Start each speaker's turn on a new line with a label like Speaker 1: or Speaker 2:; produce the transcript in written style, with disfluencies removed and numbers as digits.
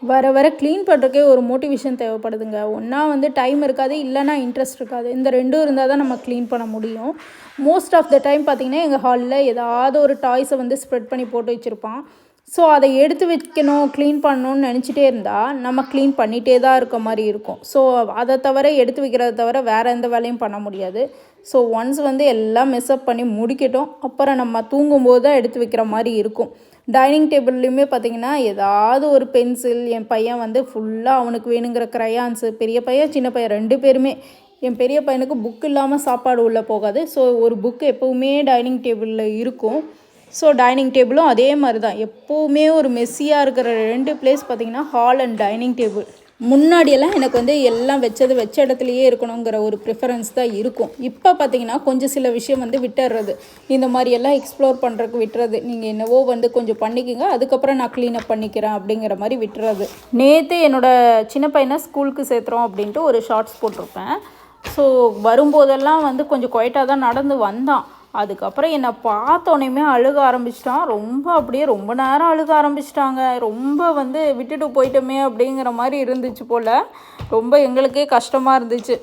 Speaker 1: வர வர க்ளீன் பண்ணுறதுக்கே ஒரு மோட்டிவேஷன் தேவைப்படுதுங்க. ஒன்றா வந்து டைம் இருக்காது, இல்லைனா இன்ட்ரெஸ்ட் இருக்காது. இந்த 2ம் இருந்தால் தான் நம்ம க்ளீன் பண்ண முடியும். மோஸ்ட் ஆஃப் த டைம் பார்த்திங்கன்னா எங்கள் ஹாலில் ஏதாவது ஒரு டாய்ஸை வந்து ஸ்ப்ரெட் பண்ணி போட்டு வச்சுருப்பான். ஸோ அதை எடுத்து வைக்கணும், க்ளீன் பண்ணணும்னு நினச்சிட்டே இருந்தால் நம்ம க்ளீன் பண்ணிகிட்டே தான் இருக்க மாதிரி இருக்கும். ஸோ அதை தவிர எடுத்து வைக்கிறத தவிர வேறு எந்த வேலையும் பண்ண முடியாது. ஸோ ஒன்ஸ் வந்து எல்லாம் மெஸ்அப் பண்ணி முடிக்கட்டும், அப்புறம் நம்ம தூங்கும்போது தான் எடுத்து வைக்கிற மாதிரி இருக்கும். டைனிங் டேபிள்லேயுமே பார்த்திங்கன்னா ஏதாவது ஒரு பென்சில், என் பையன் வந்து ஃபுல்லாக அவனுக்கு வேணுங்கிற க்ரையான்ஸு, பெரிய பையன் சின்ன பையன் 2 பேருமே. என் பெரிய பையனுக்கு புக் இல்லாமல் சாப்பாடு உள்ளே போகாது. ஸோ ஒரு புக்கு எப்போவுமே டைனிங் டேபிளில் இருக்கும். ஸோ டைனிங் டேபிளும் அதே மாதிரி தான். எப்போவுமே ஒரு மெஸ்ஸியாக இருக்கிற 2 பிளேஸ் பார்த்திங்கன்னா ஹால் அண்ட் டைனிங் டேபிள். முன்னாடியெல்லாம் எனக்கு வந்து எல்லாம் வச்ச இடத்துலையே இருக்கணுங்கிற ஒரு ப்ரிஃபரன்ஸ் தான் இருக்கும். இப்போ பார்த்திங்கன்னா கொஞ்சம் சில விஷயம் வந்து விட்டுறது, இந்த மாதிரியெல்லாம் எக்ஸ்ப்ளோர் பண்ணுறதுக்கு விட்டுறது. நீங்கள் என்னவோ வந்து கொஞ்சம் பண்ணிக்கோங்க, அதுக்கப்புறம் நான் க்ளீனப் பண்ணிக்கிறேன் அப்படிங்கிற மாதிரி விட்டுறது. நேற்று என்னோடய சின்ன பையனை ஸ்கூலுக்கு சேர்த்துறோம் அப்படின்ட்டு ஒரு ஷார்ட்ஸ் போட்டிருப்பேன். ஸோ வரும்போதெல்லாம் வந்து கொஞ்சம் குவைட்டாக தான் நடந்து வந்தான். அதுக்கப்புறம் என்னை பார்த்தோன்னே அழுக ஆரம்பிச்சிட்டான். ரொம்ப நேரம் அழுக ஆரம்பிச்சிட்டாங்க. ரொம்ப வந்து விட்டுட்டு போயிட்டோமே அப்படிங்கிற மாதிரி இருந்துச்சு போல். ரொம்ப எங்களுக்கே கஷ்டமாக இருந்துச்சு.